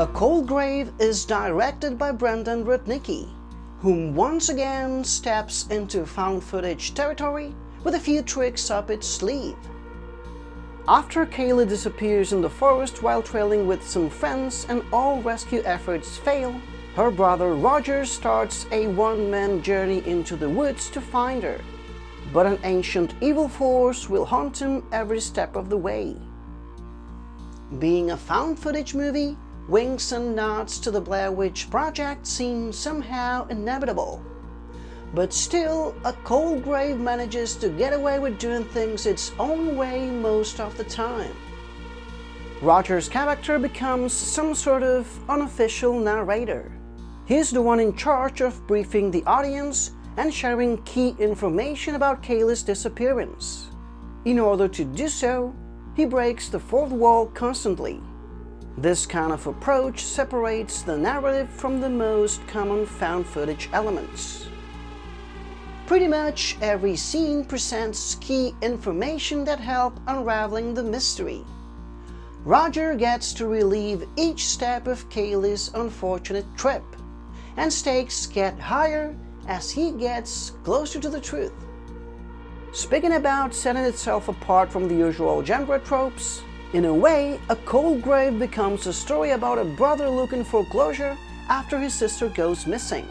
A Cold Grave is directed by Brendan Rudnicki, whom once again steps into found footage territory with a few tricks up its sleeve. After Kaylee disappears in the forest while trailing with some friends and all rescue efforts fail, her brother Roger starts a one-man journey into the woods to find her, but an ancient evil force will haunt him every step of the way. Being a found footage movie, winks and nods to the Blair Witch Project seem somehow inevitable. But still, A Cold Grave manages to get away with doing things its own way most of the time. Roger's character becomes some sort of unofficial narrator. He's the one in charge of briefing the audience and sharing key information about Kaylee's disappearance. In order to do so, he breaks the fourth wall constantly. This kind of approach separates the narrative from the most common found footage elements. Pretty much every scene presents key information that help unraveling the mystery. Roger gets to relive each step of Kaylee's unfortunate trip, and stakes get higher as he gets closer to the truth. Speaking about setting itself apart from the usual genre tropes, in a way, A Cold Grave becomes a story about a brother looking for closure after his sister goes missing.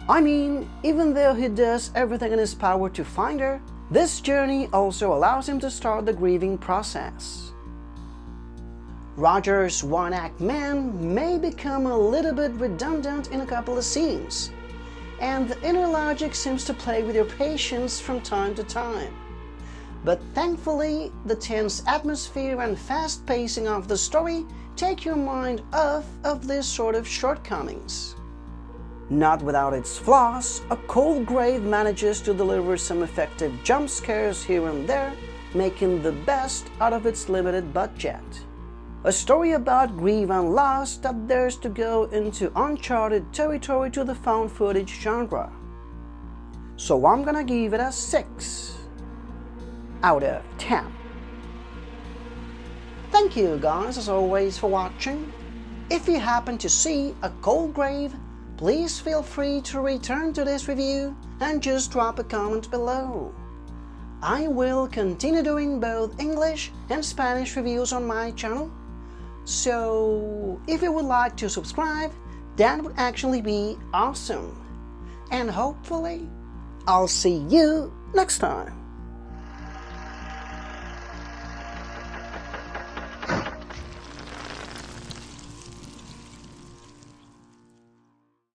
I mean, even though he does everything in his power to find her, this journey also allows him to start the grieving process. Roger's one-act man may become a little bit redundant in a couple of scenes, and the inner logic seems to play with your patience from time to time. But thankfully, the tense atmosphere and fast pacing of the story take your mind off of these sort of shortcomings. Not without its flaws, A Cold Grave manages to deliver some effective jump scares here and there, making the best out of its limited budget. A story about grief and loss that dares to go into uncharted territory to the found footage genre. So I'm gonna give it a 6 out of 10. Thank you guys as always for watching. If you happen to see A Cold Grave, please feel free to return to this review and just drop a comment below. I will continue doing both English and Spanish reviews on my channel, so if you would like to subscribe, that would actually be awesome. And hopefully, I'll see you next time.